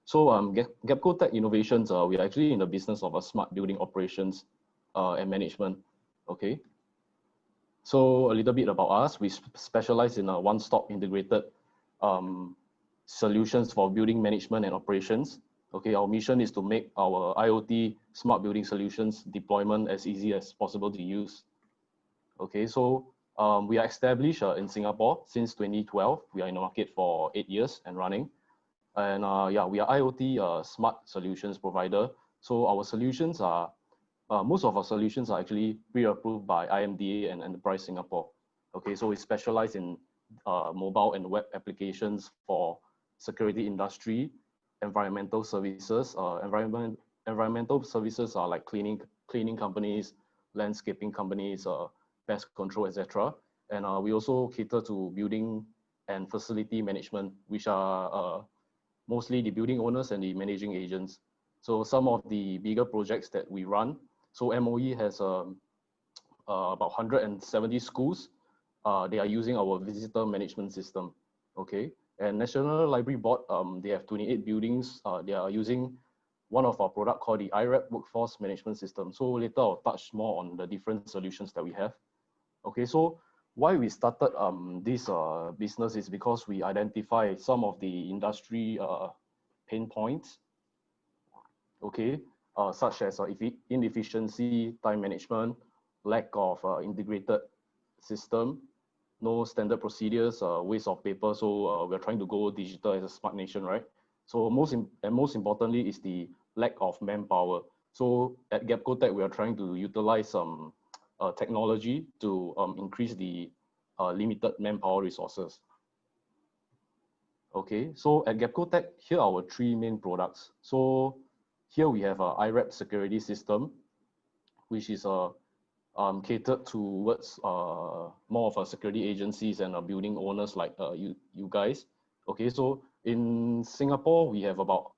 So Gabkotech Innovations, we are actually in the business of smart building operations and management. Okay. So a little bit about us. We specialize in a one-stop integrated solutions for building management and operations. Okay, our mission is to make our IoT smart building solutions deployment as easy as possible to use. Okay, so we are established in Singapore since 2012. We are in the market for 8 years and running. And yeah, we are IoT smart solutions provider. So our solutions are, most of our solutions are actually pre-approved by IMDA and Enterprise Singapore. Okay, so we specialize in mobile and web applications for security industry, environmental services. Environmental services are like cleaning companies, landscaping companies, pest control, etc. And we also cater to building and facility management, which are mostly the building owners and the managing agents. So some of the bigger projects that we run, so MOE has about 170 schools. They are using our visitor management system, okay? And National Library Board, they have 28 buildings. They are using one of our product called the iREP workforce management system. So later I'll touch more on the different solutions that we have. Okay, so why we started this business is because we identify some of the industry pain points, okay, such as inefficiency, time management, lack of integrated system, no standard procedures, waste of paper. So we're trying to go digital as a smart nation, right? So most importantly is the lack of manpower. So at Gabkotech, we are trying to utilize some technology to increase the limited manpower resources. Okay, so at Gabkotech, here are our 3 main products. So here we have a iREP security system, which is catered towards more of a security agencies and building owners like you guys. Okay, so in Singapore, we have about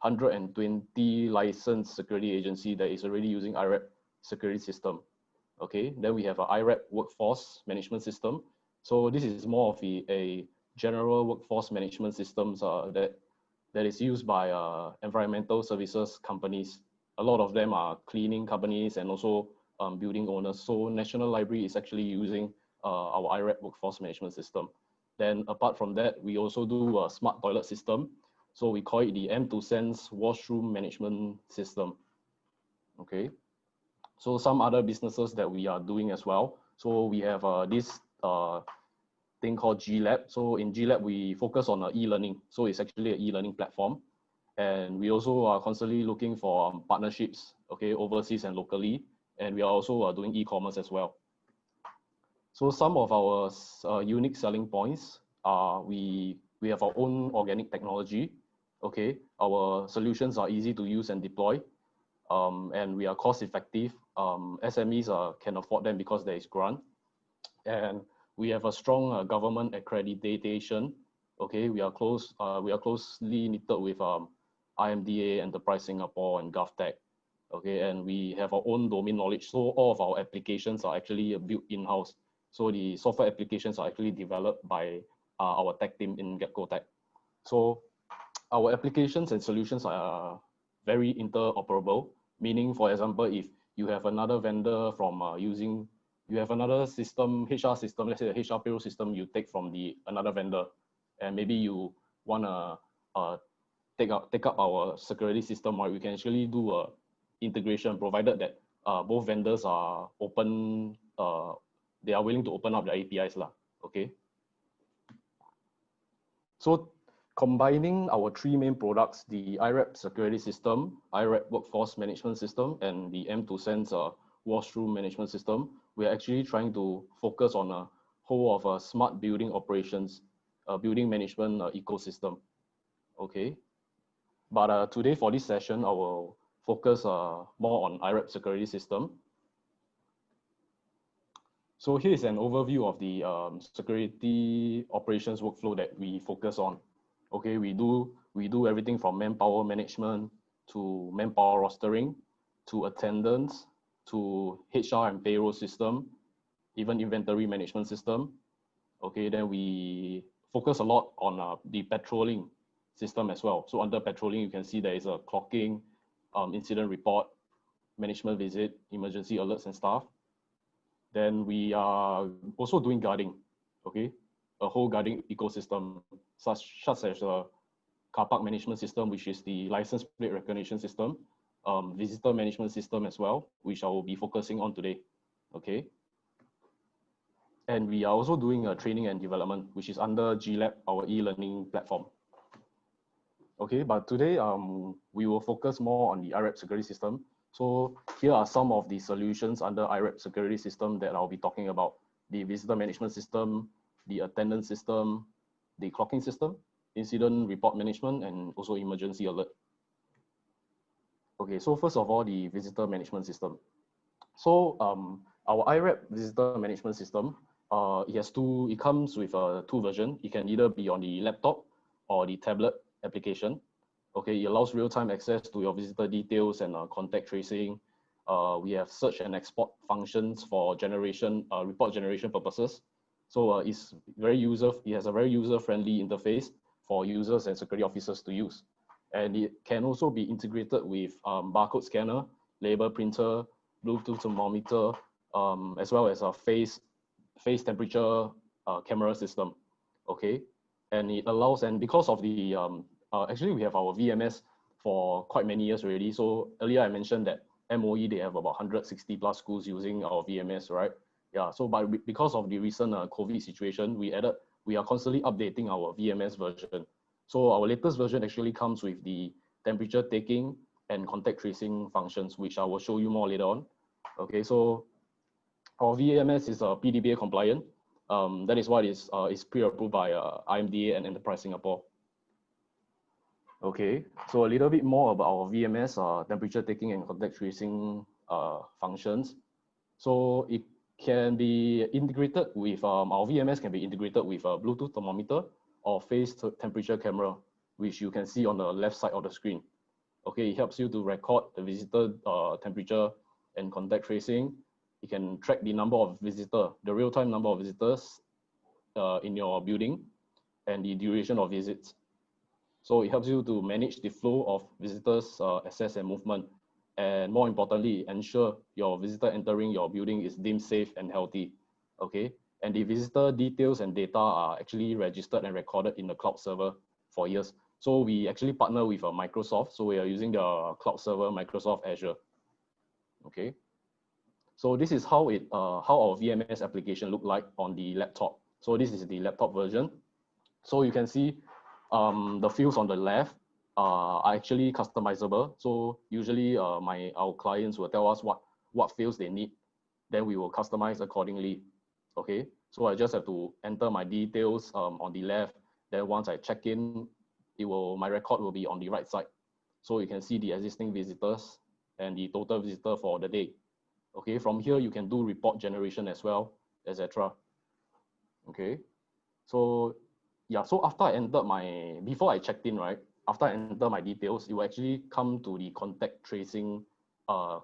120 licensed security agency that is already using iREP security system. Okay, then we have a iREP workforce management system. So this is more of a general workforce management systems that is used by environmental services companies. A lot of them are cleaning companies and also building owners. So National Library is actually using our iREP workforce management system. Then apart from that, we also do a smart toilet system. So we call it the M2Sense washroom management system. Okay. So some other businesses that we are doing as well. So we have this thing called GLab. So in GLab, we focus on e-learning. So it's actually an e-learning platform. And we also are constantly looking for partnerships, okay, overseas and locally. And we are also doing e-commerce as well. So some of our unique selling points are we have our own organic technology. Okay, our solutions are easy to use and deploy. And we are cost effective. SMEs can afford them because there is grant. And we have a strong government accreditation. Okay, we are closely knitted with IMDA, Enterprise Singapore, and Gabkotech. Okay, and we have our own domain knowledge. So all of our applications are actually built in-house. So the software applications are actually developed by our tech team in Gabkotech. So our applications and solutions are very interoperable, meaning, for example, if you have another vendor from you have another system, HR system, let's say the HR payroll system you take from another vendor, and maybe you want to take up our security system, right? We can actually do a integration provided that both vendors are open, they are willing to open up their APIs lah, okay? So combining our 3 main products, the iREP security system, iREP workforce management system, and the M2Sense washroom management system, we're actually trying to focus on a whole of a smart building operations, building management ecosystem, okay? But today for this session, I will focus more on iREP security system. So here is an overview of the security operations workflow that we focus on. Okay, we do everything from manpower management to manpower rostering, to attendance, to HR and payroll system, even inventory management system. Okay, then we focus a lot on the patrolling. system as well. So under patrolling, you can see there is a clocking, incident report, management visit, emergency alerts and stuff. Then we are also doing guarding, okay? A whole guarding ecosystem, such as a car park management system, which is the license plate recognition system, visitor management system as well, which I will be focusing on today, okay? And we are also doing a training and development, which is under GLab, our e-learning platform. Okay, but today we will focus more on the iREP security system. So here are some of the solutions under iREP security system that I'll be talking about: the visitor management system, the attendance system, the clocking system, incident report management, and also emergency alert. Okay, so first of all, the visitor management system. So our iREP visitor management system, it comes with two versions. It can either be on the laptop or the tablet application. Okay, it allows real-time access to your visitor details and contact tracing. We have search and export functions for report generation purposes. So it has a very user-friendly interface for users and security officers to use. And it can also be integrated with barcode scanner, label printer, Bluetooth thermometer, as well as a face temperature camera system. Okay, and it allows, and because of the actually we have our VMS for quite many years already. So earlier I mentioned that MOE, they have about 160 plus schools using our VMS, right? Yeah, so because of the recent COVID situation, we are constantly updating our VMS version. So our latest version actually comes with the temperature taking and contact tracing functions, which I will show you more later on. Okay, so our VMS is PDPA compliant. That is why it's pre-approved by IMDA and Enterprise Singapore. Okay, so a little bit more about our VMS, temperature taking and contact tracing functions. So it can be integrated with, our VMS can be integrated with a Bluetooth thermometer or face temperature camera, which you can see on the left side of the screen. Okay, it helps you to record the visitor temperature and contact tracing. You can track the number of visitors, the real-time number of visitors in your building, and the duration of visits. So it helps you to manage the flow of visitors' access and movement. And more importantly, ensure your visitor entering your building is deemed safe and healthy. Okay, and the visitor details and data are actually registered and recorded in the cloud server for years. So we actually partner with Microsoft. So we are using the cloud server, Microsoft Azure. Okay. So this is how our VMS application look like on the laptop. So this is the laptop version. So you can see the fields on the left are actually customizable. So usually our clients will tell us what fields they need. Then we will customize accordingly. Okay, so I just have to enter my details on the left. Then once I check in, my record will be on the right side. So you can see the existing visitors and the total visitor for the day. Okay, from here you can do report generation as well, etc. Okay, so yeah, so after I entered before I checked in, right? After I enter my details, it will actually come to the contact tracing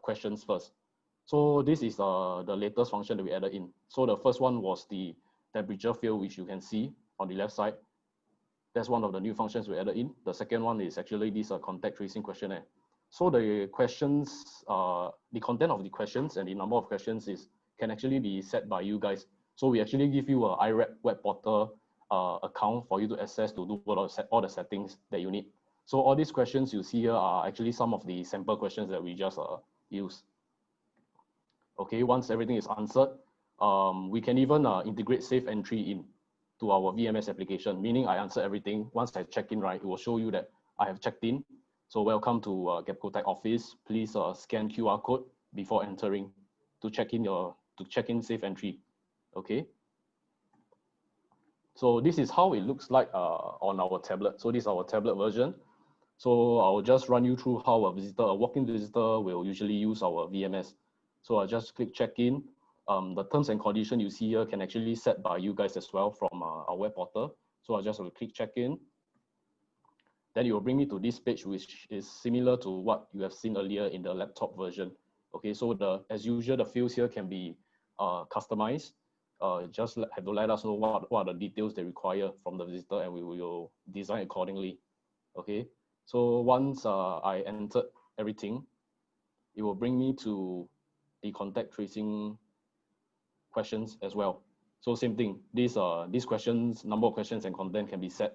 questions first. So this is the latest function that we added in. So the first one was the temperature field, which you can see on the left side. That's one of the new functions we added in. The second one is actually this contact tracing questionnaire. So the questions, the content of the questions and the number of questions can actually be set by you guys. So we actually give you a iREP web portal account for you to access to do all the settings that you need. So all these questions you see here are actually some of the sample questions that we just use. Okay, once everything is answered, we can even integrate safe entry in to our VMS application, meaning I answer everything. Once I check in, right, it will show you that I have checked in. So welcome to Gabkotech office. Please scan QR code before entering to check in safe entry. Okay. So this is how it looks like on our tablet. So this is our tablet version. So I'll just run you through how a walk-in visitor will usually use our VMS. So I just click check-in. The terms and conditions you see here can actually set by you guys as well from our web portal. So I just will click check-in. Then it will bring me to this page, which is similar to what you have seen earlier in the laptop version. Okay, so as usual, the fields here can be customized. Just have to let us know what are the details they require from the visitor, and we will design accordingly. Okay, so once I entered everything, it will bring me to the contact tracing questions as well. So same thing, these questions, number of questions and content can be set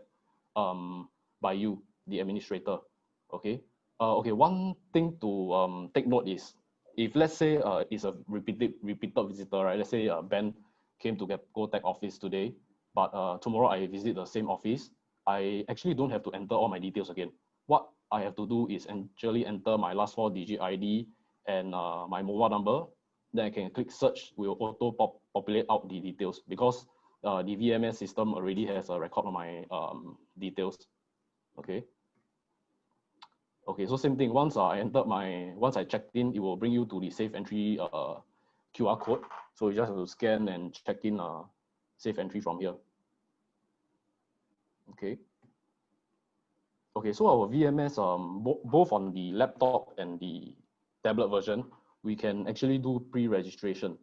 by you, the administrator. Okay. Okay. One thing to take note is, if let's say it's a repeated visitor, right? Let's say Ben came to Gabkotech office today, but tomorrow I visit the same office. I actually don't have to enter all my details again. What I have to do is actually enter my last 4-digit ID and my mobile number. Then I can click search, will auto populate out the details, because the VMS system already has a record of my details. Okay. Okay, so same thing. Once once I checked in, it will bring you to the safe entry QR code. So you just have to scan and check in safe entry from here. Okay. Okay, so our VMS, both on the laptop and the tablet version, we can actually do pre-registration.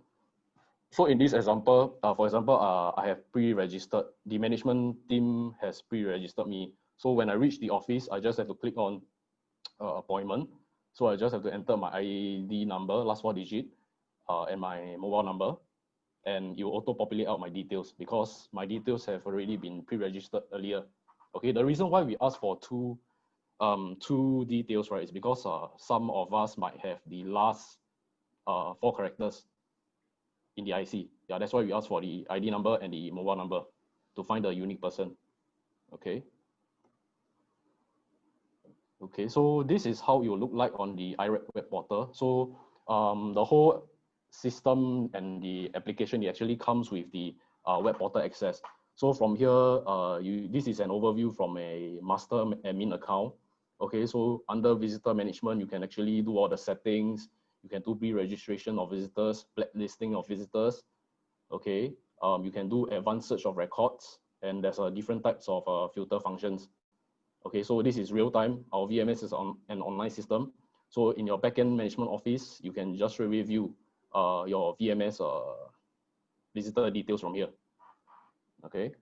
So in this example, for example, I have pre-registered, the management team has pre-registered me. So when I reach the office, I just have to click on appointment. So I just have to enter my ID number, last 4-digit, and my mobile number, and it will auto-populate out my details, because my details have already been pre-registered earlier. Okay, the reason why we ask for two details, right, is because some of us might have the last 4 characters in the IC. Yeah, that's why we ask for the ID number and the mobile number to find the unique person. Okay. Okay, so this is how it will look like on the iREP web portal. So the whole system and the application, it actually comes with the web portal access. So from here, this is an overview from a master admin account. Okay, so under visitor management, you can actually do all the settings. You can do pre-registration of visitors, blacklisting of visitors. Okay, you can do advanced search of records, and there's different types of filter functions. Okay, so this is real time. Our VMS is on an online system. So in your backend management office, you can just review your VMS visitor details from here. Okay.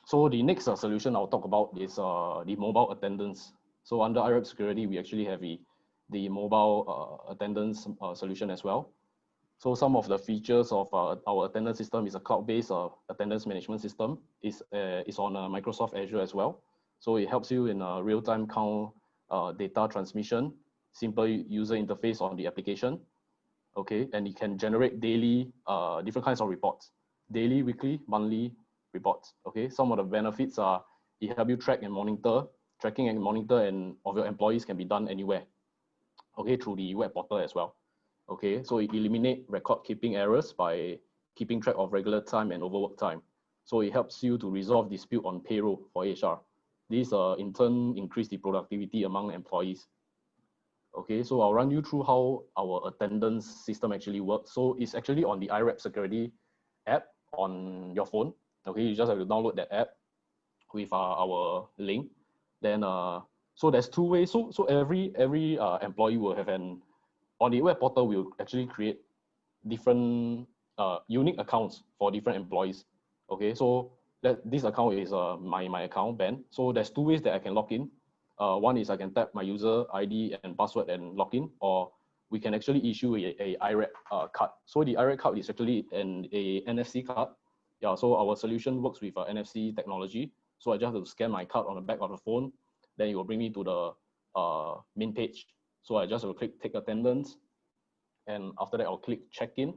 So the next solution I'll talk about is the mobile attendance. So under iREP security, we actually have the mobile attendance solution as well. So some of the features of our attendance system is a cloud-based attendance management system. It's on Microsoft Azure as well. So it helps you in real-time count data transmission, simple user interface on the application. Okay, and it can generate daily different kinds of reports, daily, weekly, monthly reports. Okay, some of the benefits are it helps you track and monitor. Tracking and monitor of your employees can be done anywhere. Okay, through the web portal as well. Okay, so it eliminates record keeping errors by keeping track of regular time and overwork time. So it helps you to resolve dispute on payroll for HR. This in turn increase the productivity among employees. Okay, so I'll run you through how our attendance system actually works. So it's actually on the iREP security app on your phone. Okay, you just have to download that app with our link. Then so there's 2 ways. So every employee will have on the web portal, we'll actually create different unique accounts for different employees. Okay, so this account is my account, Ben. So there's 2 ways that I can log in. One is I can tap my user ID and password and log in, or we can actually issue a iREP card. So the iREP card is actually a NFC card. Yeah, so our solution works with NFC technology. So I just have to scan my card on the back of the phone, then it will bring me to the main page. So I just will click take attendance, and after that I'll click check-in.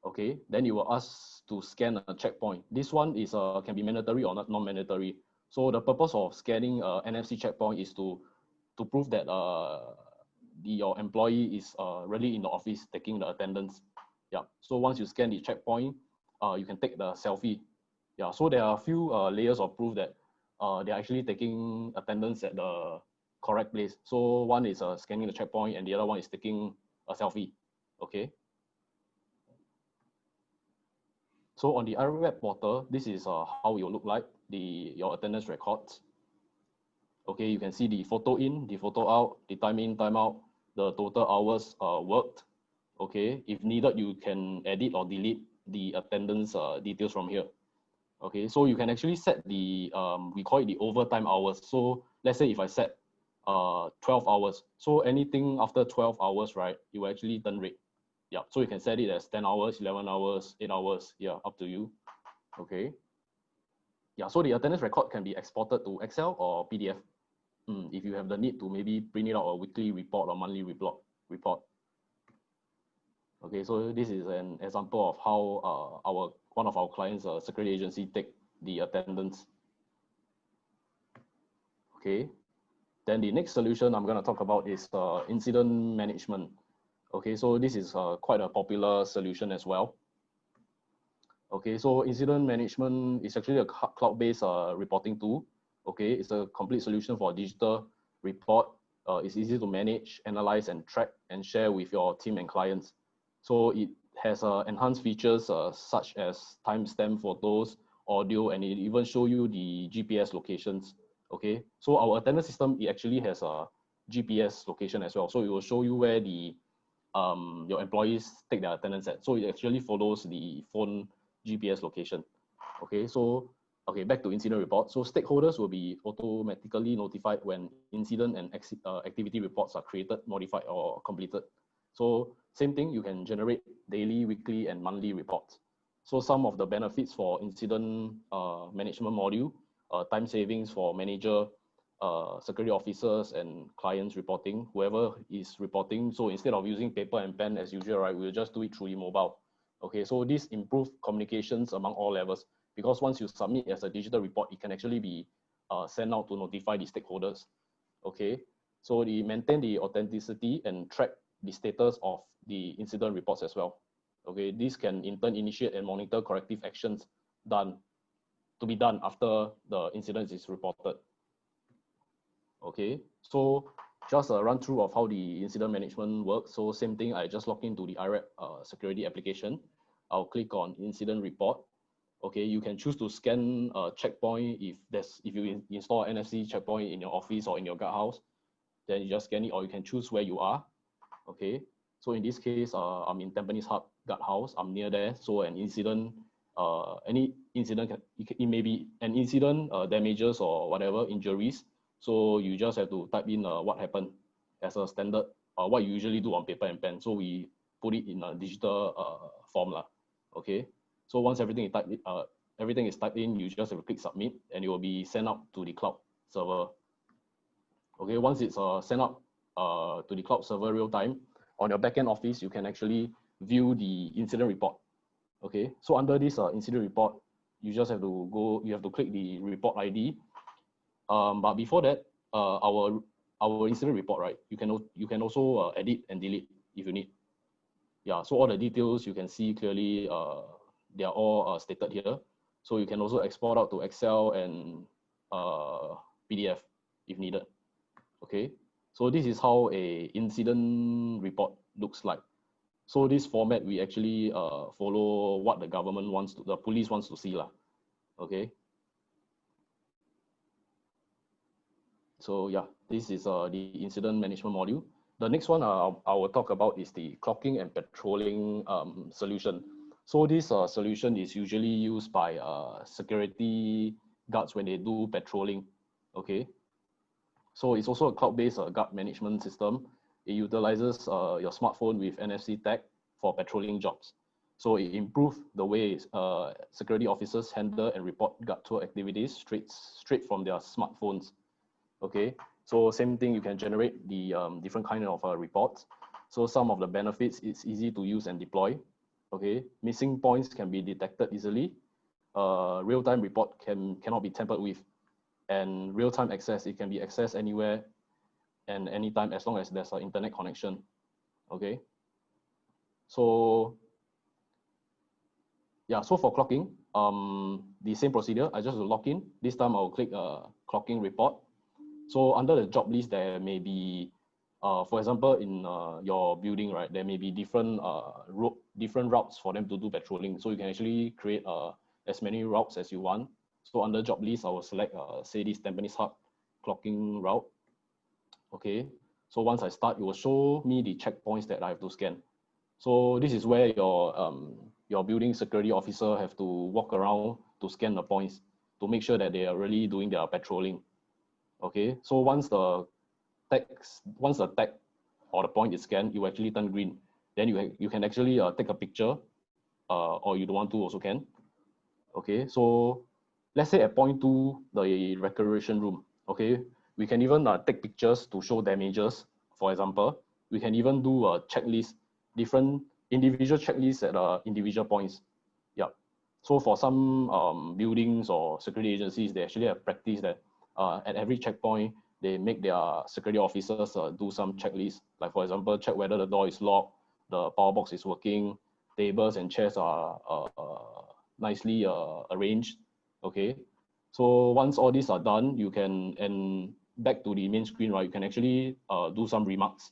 Okay, then you will ask to scan a checkpoint. This one is can be mandatory or not non-mandatory. So the purpose of scanning NFC checkpoint is to prove that your employee is really in the office taking the attendance. Yeah. So once you scan the checkpoint, you can take the selfie. Yeah. So there are a few layers of proof that they're actually taking attendance at the correct place. So one is scanning the checkpoint, and the other one is taking a selfie. Okay. So on the iREP portal, this is how it will look like, your attendance records. Okay, you can see the photo in, the photo out, the time in, time out, the total hours worked. Okay, if needed, you can edit or delete the attendance details from here. Okay, so you can actually set the, we call it the overtime hours. So let's say if I set 12 hours, so anything after 12 hours, right, it will actually turn red. Yeah, so you can set it as 10 hours, 11 hours, 8 hours, yeah, up to you. Okay. Yeah, so the attendance record can be exported to Excel or PDF. If you have the need to maybe print it out a weekly report or monthly report. Okay, so this is an example of how one of our clients, security agency, take the attendance. Okay, then the next solution I'm going to talk about is incident management. Okay, so this is quite a popular solution as well. Okay, so incident management is actually a cloud-based reporting tool. Okay, it's a complete solution for digital report. It's easy to manage, analyze, and track and share with your team and clients. So it has enhanced features such as timestamp photos, audio, and it even show you the GPS locations. Okay, so our attendance system, it actually has a GPS location as well. So it will show you where the your employees take their attendance at. So it actually follows the phone GPS location. Okay, so okay, back to incident report. So stakeholders will be automatically notified when incident and activity reports are created, modified, or completed. So same thing, you can generate daily, weekly, and monthly reports. So some of the benefits for incident management module, time savings for manager, security officers and clients reporting, whoever is reporting. So instead of using paper and pen as usual, right, we'll just do it through the mobile. Okay, so this improves communications among all levels, because once you submit as a digital report, it can actually be sent out to notify the stakeholders. Okay, so they maintain the authenticity and track the status of the incident reports as well. Okay, this can in turn initiate and monitor corrective actions to be done after the incident is reported. Okay, so just a run through of how the incident management works. So same thing, I just log into the iREP security application. I'll click on incident report. Okay, you can choose to scan a checkpoint if you install an NFC checkpoint in your office or in your guardhouse, then you just scan it, or you can choose where you are. Okay, so in this case, I'm in Tampines Hub guardhouse. I'm near there. So an incident, any incident, it may be an incident, damages or whatever, injuries. So you just have to type in what happened as a standard, what you usually do on paper and pen. So we put it in a digital form lah. Okay. So once everything is typed in, you just have to click submit, and it will be sent out to the cloud server. Okay. Once it's sent out to the cloud server real time on your backend office, you can actually view the incident report. Okay. So under this incident report, you just have to go. You have to click the report ID. But before that, our incident report, right? You can also edit and delete if you need. Yeah. So all the details you can see clearly. They are all stated here. So you can also export out to Excel and PDF if needed. Okay. So this is how a incident report looks like. So this format, we actually follow what the government wants to, the police wants to see lah. Okay. So yeah, this is the incident management module. The next one I will talk about is the clocking and patrolling solution. So this solution is usually used by security guards when they do patrolling. Okay. So it's also a cloud-based guard management system. It utilizes your smartphone with NFC tag for patrolling jobs. So it improves the way security officers handle and report guard tour activities straight from their smartphones. Okay, so same thing, you can generate the different kind of reports. So some of the benefits, it's easy to use and deploy. Okay, missing points can be detected easily. Real-time report cannot be tampered with, and real-time access, it can be accessed anywhere and anytime as long as there's an internet connection. Okay, so yeah, so for clocking, the same procedure. I just log in. This time I'll click clocking report. So under the job list, there may be, for example, in your building, right, there may be different routes for them to do patrolling. So you can actually create as many routes as you want. So under job list, I will select, say, this Tampines Hub clocking route. Okay. So once I start, it will show me the checkpoints that I have to scan. So this is where your building security officer have to walk around to scan the points to make sure that they are really doing their patrolling. Okay, so once the tag or the point is scanned, you actually turn green. Then you can actually take a picture, or you don't want to also can. Okay, so let's say at point 2, the recreation room. Okay, we can even take pictures to show damages. For example, we can even do a checklist, different individual checklists at individual points. Yeah. So for some buildings or security agencies, they actually have practice that at every checkpoint, they make their security officers do some checklists. Like for example, check whether the door is locked, the power box is working, tables and chairs are nicely arranged. Okay, so once all these are done, you can, and back to the main screen, right, you can actually do some remarks,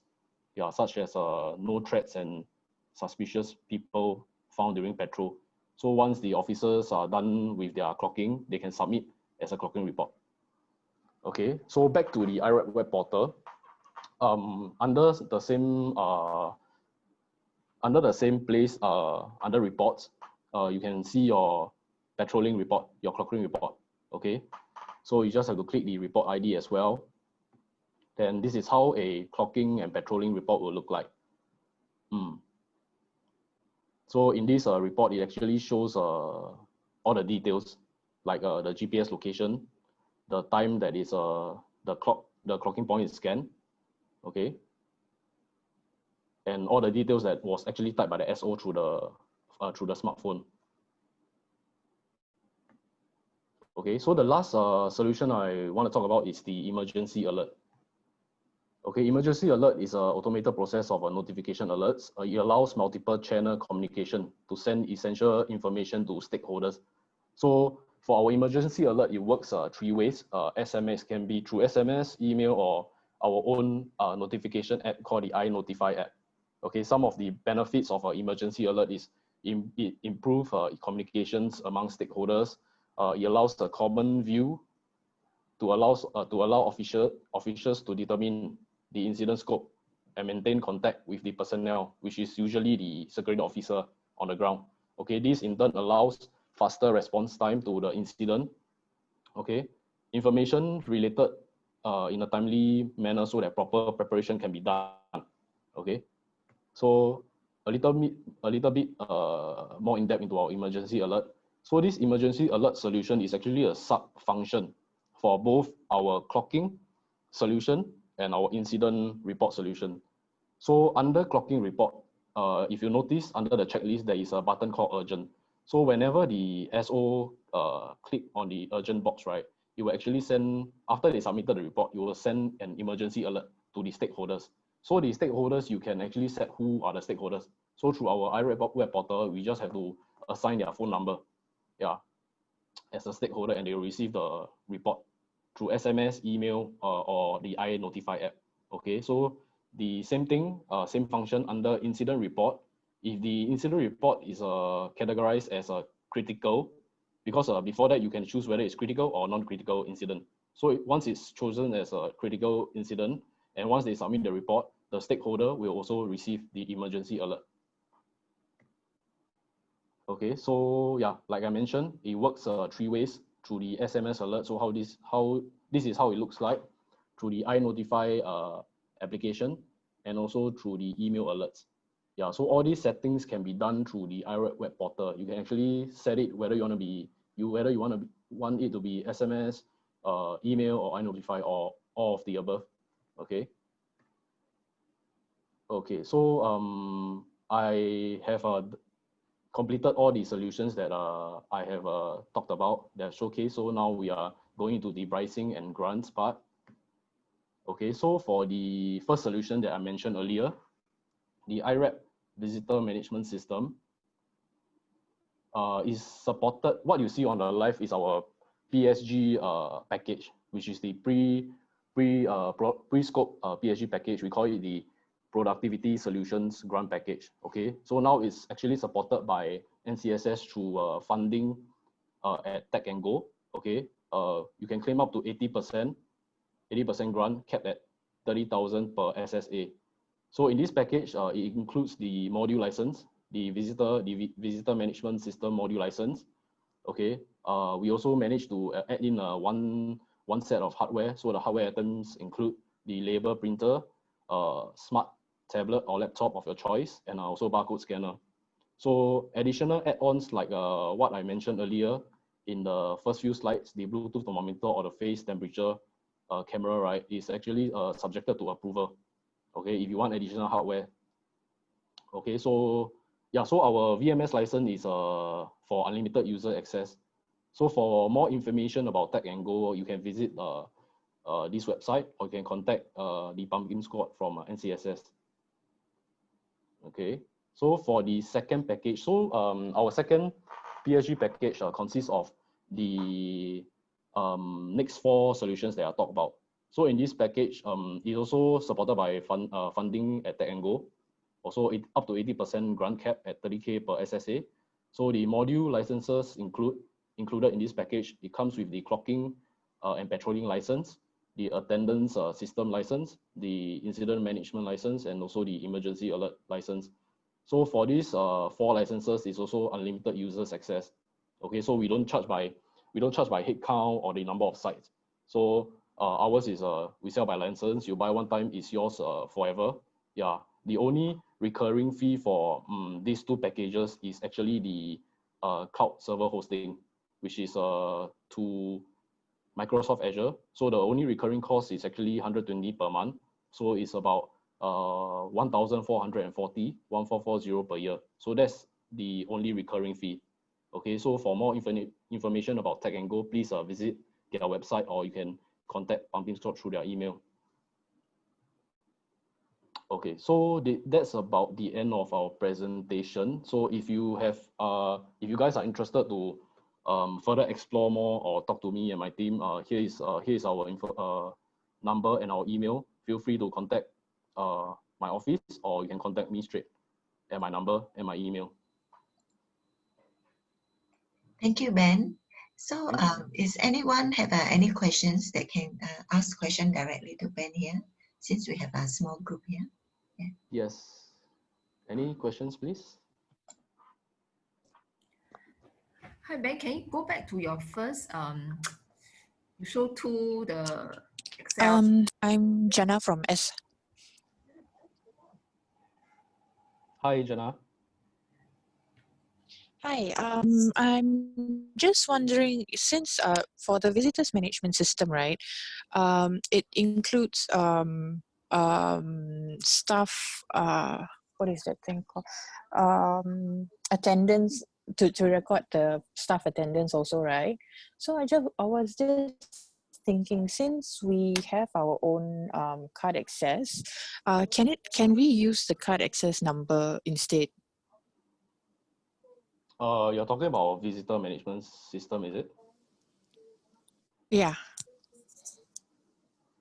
yeah, such as no threats and suspicious people found during patrol. So once the officers are done with their clocking, they can submit as a clocking report. Okay, so back to the iREP web portal. Under the same place, under reports, you can see your patrolling report, your clocking report. Okay, so you just have to click the report ID as well. Then this is how a clocking and patrolling report will look like. So in this report, it actually shows all the details, like the GPS location, the time that is the clocking point is scanned, okay, and all the details that was actually typed by the SO through the smartphone. Okay, so the last solution I want to talk about is the emergency alert. Okay, emergency alert is an automated process of notification alerts. It allows multiple channel communication to send essential information to stakeholders. So for our emergency alert, it works 3 ways. SMS can be through SMS, email, or our own notification app called the iNotify app. Okay, some of the benefits of an emergency alert is it improves communications among stakeholders. It allows a common view to allow officials to determine the incident scope and maintain contact with the personnel, which is usually the security officer on the ground. Okay, this in turn allows faster response time to the incident. Okay, information related in a timely manner so that proper preparation can be done. Okay, so a little bit more in depth into our emergency alert. So this emergency alert solution is actually a sub function for both our clocking solution and our incident report solution. So under clocking report, if you notice under the checklist, there is a button called urgent. So whenever the SO click on the urgent box, right, it will actually send, after they submitted the report, you will send an emergency alert to the stakeholders. So the stakeholders, you can actually set who are the stakeholders. So through our iREP web portal, we just have to assign their phone number, yeah, as a stakeholder, and they will receive the report through SMS, email, or the iNotify app. Okay, so the same thing, same function under incident report. If the incident report is categorized as a critical, because before that you can choose whether it's critical or non-critical incident. So once it's chosen as a critical incident, and once they submit the report, the stakeholder will also receive the emergency alert. Okay, so yeah, like I mentioned, it works 3 ways through the SMS alert. So this is how it looks like through the iNotify application, and also through the email alerts. Yeah, so all these settings can be done through the iREP web portal. You can actually set it whether you want it to be SMS, email, or iNotify, or all of the above. Okay. Okay, so I have completed all the solutions that I have talked about, that showcase. So now we are going into the pricing and grants part. Okay, so for the first solution that I mentioned earlier, the iREP visitor management system is supported. What you see on the left is our PSG package, which is the pre-scope PSG package. We call it the Productivity Solutions Grant Package. Okay, so now it's actually supported by NCSS through funding at Tech and Go. Okay, you can claim up to 80% grant, capped at 30,000 per SSA. So in this package, it includes the module license, the visitor management system module license, Okay, we also managed to add in one set of hardware. So the hardware items include the label printer, smart tablet or laptop of your choice, and also barcode scanner. So additional add-ons like what I mentioned earlier in the first few slides, the Bluetooth thermometer or the face temperature camera, right, is actually subjected to approval. Okay, if you want additional hardware. Okay, so yeah, so our VMS license is for unlimited user access. So for more information about Tech and Go, you can visit this website, or you can contact the Pumpkin Squad from NCSS. Okay, so for the second package, so our second PSG package consists of the next four solutions that I talked about. So in this package, it's also supported by funding at Tech and Go. Also up to 80% grant cap at 30K per SSA. So the module licenses included in this package, it comes with the clocking and patrolling license, the attendance system license, the incident management license, and also the emergency alert license. So for these four licenses, it's also unlimited users access. Okay, so we don't charge by head count or the number of sites. So ours is we sell by license. You buy one time, it's yours forever. Yeah, the only recurring fee for these two packages is actually the cloud server hosting, which is to Microsoft Azure. So the only recurring cost is actually 120 per month. So it's about 1,440 per year. So that's the only recurring fee. Okay, so for more information about Tech and Go, please visit their website, or you can contact Pumpkin Squad through their email. Okay, so that's about the end of our presentation. So if you guys are interested to further explore more or talk to me and my team, here is our number and our email. Feel free to contact my office, or you can contact me straight at my number and my email. Thank you, Ben. So is anyone have any questions that can ask question directly to Ben here, since we have a small group here? Yeah. Yes. Any questions, please? Hi, Ben. Can you go back to your first, you show to the Excel? I'm Jana from S. Hi, Jana. Hi, I'm just wondering, since for the visitors management system, right, it includes staff, what is that thing called? Attendance, to record the staff attendance also, right? So I was just thinking, since we have our own card access, can we use the card access number instead? You're talking about visitor management system, is it? Yeah.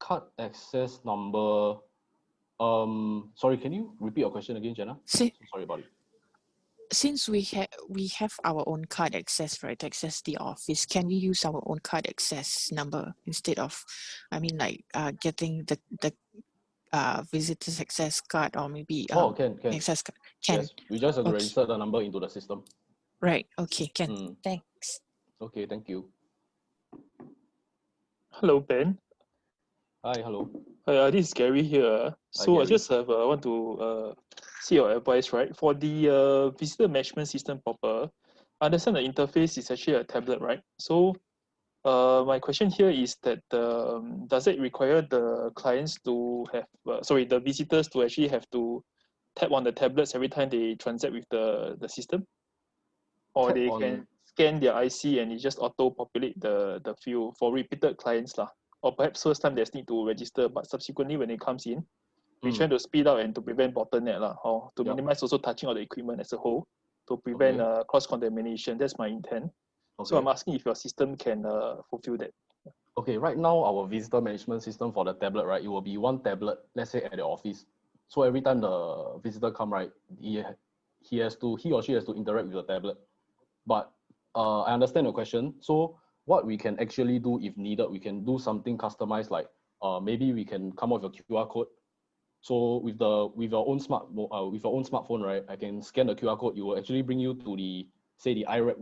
Card access number. Sorry, can you repeat your question again, Jenna? Sorry about it. Since we have our own card access, right, to access the office, can we use our own card access number instead of, I mean, like getting the visitor's access card, or maybe can access card? Can. Yes, we just have to register the number into the system. Right. Okay. Can. Thanks. Okay. Thank you. Hello, Ben. Hi. Hello. Hi, this is Gary here. So Gary. I just want to see your advice, right? For the visitor management system proper, I understand the interface is actually a tablet, right? So my question here is that does it require the clients to have, the visitors to actually have to tap on the tablets every time they transact with the system? Or they can scan their IC and it just auto-populate the field for repeated clients lah. Or perhaps first time they just need to register, but subsequently when it comes in, we try to speed up and to prevent bottleneck lah, or to minimize also touching of the equipment as a whole, to prevent cross-contamination. That's my intent. So I'm asking if your system can fulfill that. Okay, right now our visitor management system for the tablet, right, it will be one tablet, let's say at the office. So every time the visitor come, right, he or she has to interact with the tablet. But I understand the question. So what we can actually do, if needed, we can do something customized, like maybe we can come up with a QR code. So with your own smartphone, right, I can scan the QR code. It will actually bring you to the say the iREP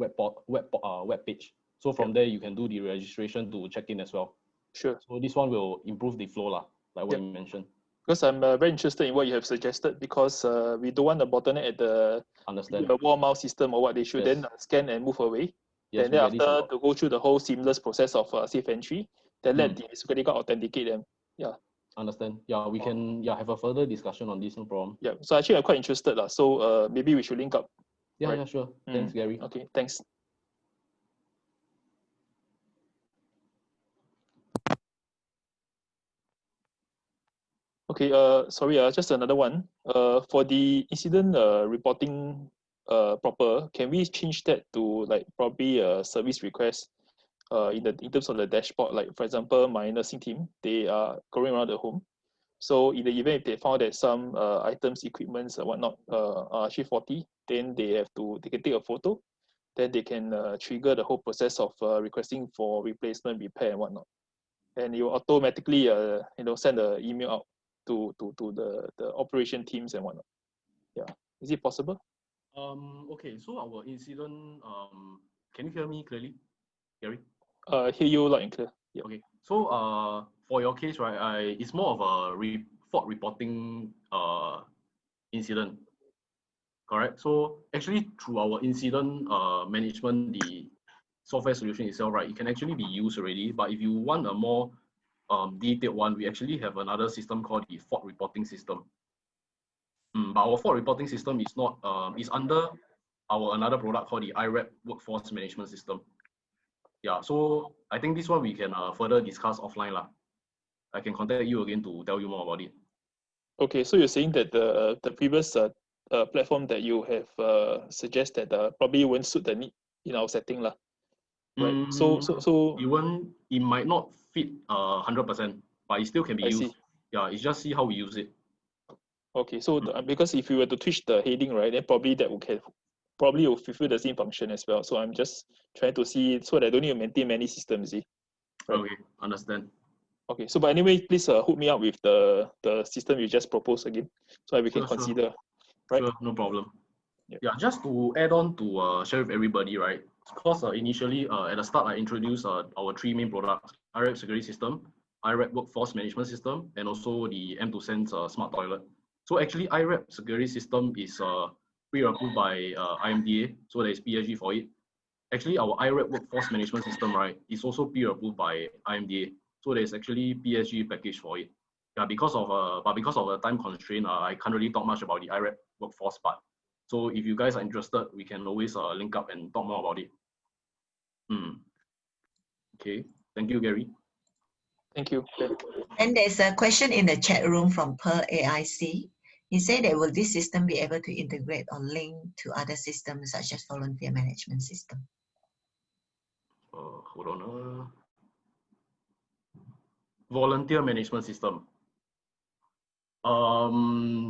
web page. So from there, you can do the registration to check in as well. Sure. So this one will improve the flow, like what you mentioned. Because I'm very interested in what you have suggested, because we don't want a bottleneck at the wall mount system or what. They should then scan and move away. Yes, then after to go through the whole seamless process of safe entry, then let the security guard authenticate them. Yeah. Understand. Yeah, we can have a further discussion on this, no problem. Yeah. So actually I'm quite interested. So maybe we should link up. Yeah, right? yeah, sure. Thanks, Gary. Okay, thanks. Okay, sorry, just another one. For the incident reporting proper, can we change that to like probably a service request in terms of the dashboard? Like for example, my nursing team, they are going around the home. So in the event if they found that some items, equipments or whatnot are actually faulty, then they can take a photo, then they can trigger the whole process of requesting for replacement, repair and whatnot. And you automatically send an email out to the operation teams and whatnot. Yeah, is it possible? Okay, so our incident, can you hear me clearly, Gary? Hear you loud and clear. Yeah. Okay, so for your case, right, it's more of a fault reporting incident, correct? So actually through our incident management, the software solution itself, right, it can actually be used already. But if you want a more detailed one, we actually have another system called the fault reporting system. But our fault reporting system is not is under our another product called the iREP workforce management system. Yeah, so I think this one we can further discuss offline lah. I can contact you again to tell you more about it. Okay, so you're saying that the previous platform that you have suggested probably won't suit the need in our setting lah. Right. So it might not fit 100%, but it still can be used. Yeah, it's just see how we use it. Okay, so because if you were to twitch the heading, right, then probably that will fulfill the same function as well. So I'm just trying to see so that I don't need to maintain many systems. See? Right? Okay, understand. Okay, so but anyway, please hook me up with the system you just proposed again, so that we can consider. Right? Sure, no problem. Yeah, just to add on to share with everybody, right? Because initially at the start I introduced our three main products: iREP security system, iREP workforce management system, and also the M2Sense smart toilet. So actually iREP security system is pre-approved by IMDA, so there is PSG for it. Actually our iREP workforce management system, right, is also pre-approved by IMDA, so there's actually PSG package for it. Yeah, because of a time constraint, I can't really talk much about the iREP workforce part. So if you guys are interested, we can always link up and talk more about it. Okay, thank you, Gary. Thank you. And there's a question in the chat room from Per AIC. He said that will this system be able to integrate or link to other systems such as volunteer management system? Hold on. Volunteer management system.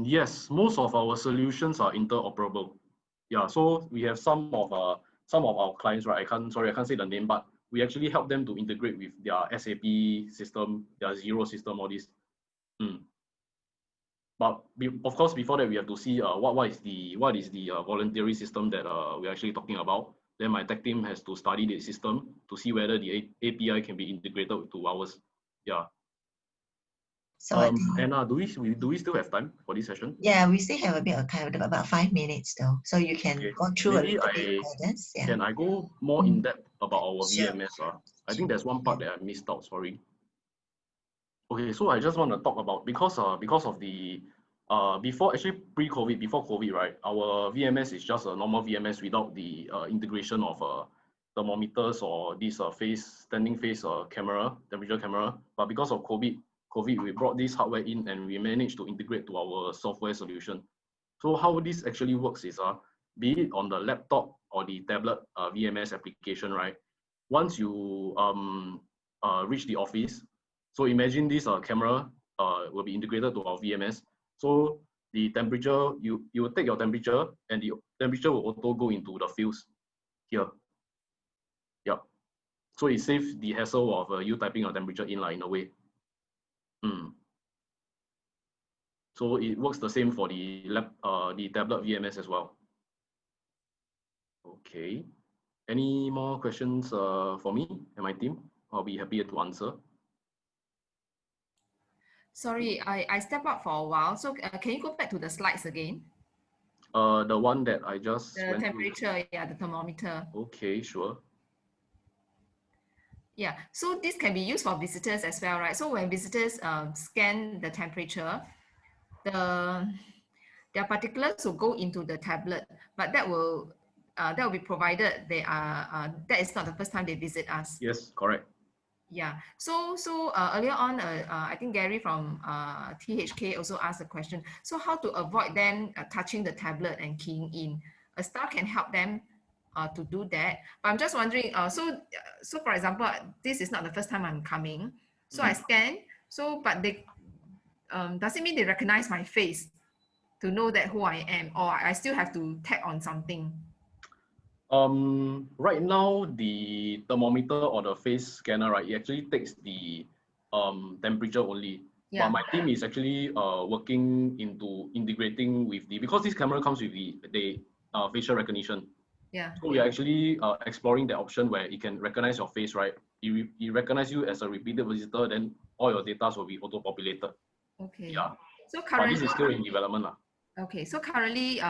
Yes, most of our solutions are interoperable. Yeah, so we have some of our clients, right? I can't say the name, but we actually help them to integrate with their SAP system, their Zero system, all this. But of course, before that, we have to see what is the voluntary system that we're actually talking about. Then my tech team has to study the system to see whether the API can be integrated to ours. Yeah. So Anna, do we still have time for this session? Yeah, we still have a bit of time, about 5 minutes though. So you can go through maybe a little bit further. Yeah. Can I go more in depth about our VMS? I think there's one part that I missed out, sorry. Okay, so I just want to talk about because of the before COVID, right? Our VMS is just a normal VMS without the integration of thermometers or this standing face camera, temperature camera. But because of COVID, we brought this hardware in and we managed to integrate to our software solution. So how this actually works is be it on the laptop or the tablet VMS application, right? Once you reach the office, so imagine this camera will be integrated to our VMS. So the temperature, you will take your temperature and the temperature will auto go into the fields here. Yeah. So it saves the hassle of you typing your temperature in a way. So it works the same for the tablet VMS as well. Okay. Any more questions for me and my team? I'll be happy to answer. Sorry, I stepped out for a while. So can you go back to the slides again? The one that I just The went temperature, yeah, the thermometer. through. Okay, sure. Yeah, so this can be used for visitors as well, right? So when visitors scan the temperature, their particulars will go into the tablet, but that will be provided they are that is not the first time they visit us. Yes, correct. Yeah. So earlier on, I think Gary from THK also asked a question. So how to avoid them touching the tablet and keying in? A staff can help them to do that. But I'm just wondering. So for example, this is not the first time I'm coming. So I scan. So but they does it mean they recognize my face to know that who I am, or I still have to tap on something? Right now, the thermometer or the face scanner, right, it actually takes the temperature only. Yeah. But my team is actually working into integrating with because this camera comes with the facial recognition. Yeah. So we are actually exploring the option where it can recognize your face, right? It recognize you as a repeated visitor, then all your data will be auto-populated. Okay. Yeah. So But currently, this is still in development. okay. So currently,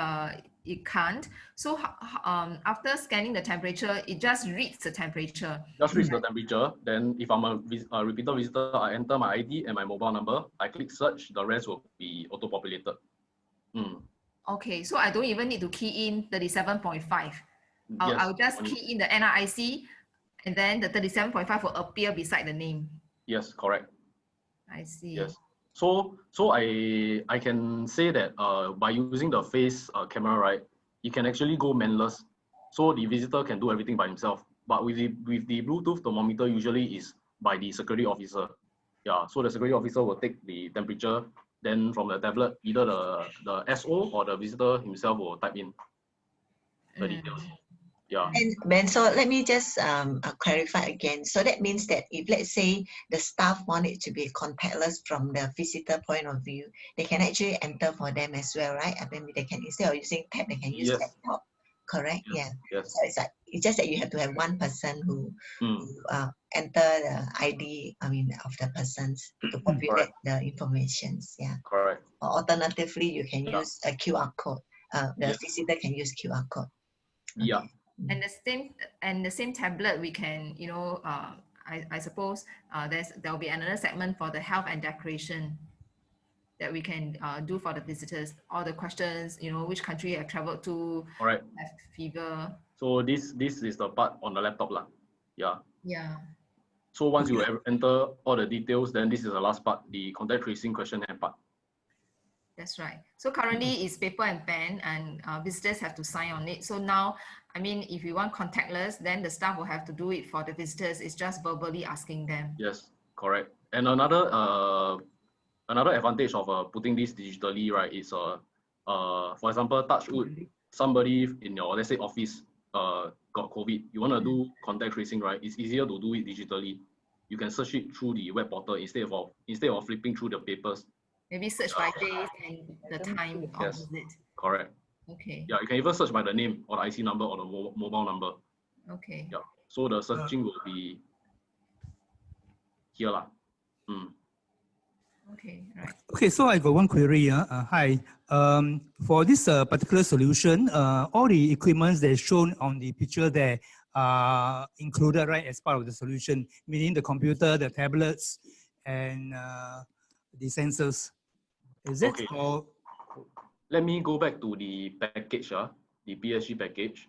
it can't. So after scanning the temperature, it just reads the temperature. Just reads the temperature. Then if I'm a repeated visitor, I enter my ID and my mobile number. I click search. The rest will be auto-populated. Okay. So I don't even need to key in 37.5. I'll just key in the NRIC, and then the 37.5 will appear beside the name. Yes, correct. I see. Yes. So I can say that by using the face camera, right, you can actually go manless. So the visitor can do everything by himself. But with the Bluetooth thermometer, usually is by the security officer. Yeah. So the security officer will take the temperature. Then from the tablet, either the SO or the visitor himself will type in the details. Yeah. And Ben, so let me just clarify again. So that means that if, let's say, the staff want it to be contactless from the visitor point of view, they can actually enter for them as well, right? I mean, they can, instead of using tab, they can use Yes. laptop, correct? Yes. Yeah. Yes. So it's just that you have to have one person who enter the ID, I mean, of the persons to populate the informations. Yeah. Correct. Or alternatively, you can use a QR code. The visitor can use QR code. Okay. Yeah. And the same tablet, we can, I suppose there'll be another segment for the health and decoration that we can do for the visitors. All the questions, which country you have traveled to, Correct. have fever. So this is the part on the laptop lah. Yeah. Yeah. So once you enter all the details, then this is the last part, the contact tracing questionnaire part. That's right. So currently it's paper and pen, and visitors have to sign on it. So now, I mean, if you want contactless, then the staff will have to do it for the visitors. It's just verbally asking them. Yes, correct. And another advantage of putting this digitally, right, is for example, touch wood, somebody in your, let's say, office got COVID. You want to do contact tracing, right? It's easier to do it digitally. You can search it through the web portal instead of flipping through the papers. Maybe search by days and the time of visit. Correct. Okay. Yeah, you can even search by the name or the IC number or the mobile number. Okay. Yeah. So the searching will be here lah. Okay. Right. Okay, so I got one query. Hi. For this particular solution, all the equipments that is shown on the picture there are included, right, as part of the solution, meaning the computer, the tablets, and the sensors. Is it? Okay. Or let me go back to the package, the PSG package.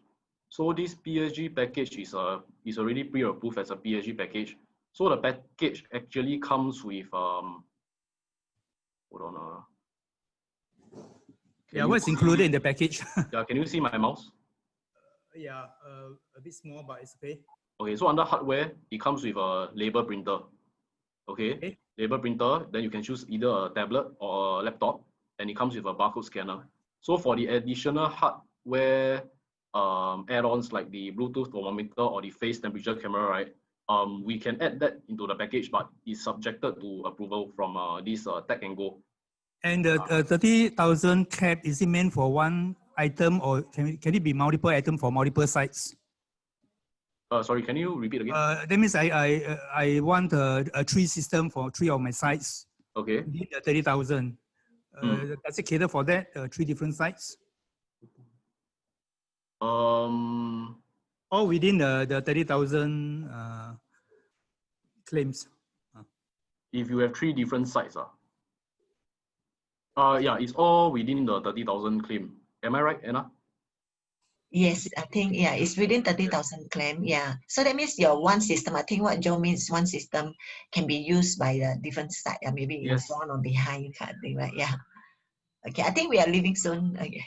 So this PSG package is already pre-approved as a PSG package. So the package actually comes with hold on. Yeah, what's included in the package? Yeah, can you see my mouse? Yeah, a bit small, but it's okay. Okay, so under hardware, it comes with a label printer. Okay. Label printer, then you can choose either a tablet or a laptop, and it comes with a barcode scanner. So for the additional hardware add-ons like the Bluetooth thermometer or the face temperature camera, right? We can add that into the package, but it's subjected to approval from this Tech and Go. And the 30,000 cap, is it meant for one item, or can it be multiple item for multiple sites? Sorry, can you repeat again? That means I want a tree system for 3 of my sites. Okay. Within the 30,000. Does it cater for that? 3 different sites? Or within the 30,000 claims? If you have 3 different sites, yeah, it's all within the 30,000 claim. Am I right, Anna? Yes, I think, yeah, it's within 30,000 claim. Yeah. So that means your one system, I think what Joe means, one system can be used by the different site, maybe in Yes. front or behind kind of thing, right? Yeah. Okay, I think we are leaving soon. Okay.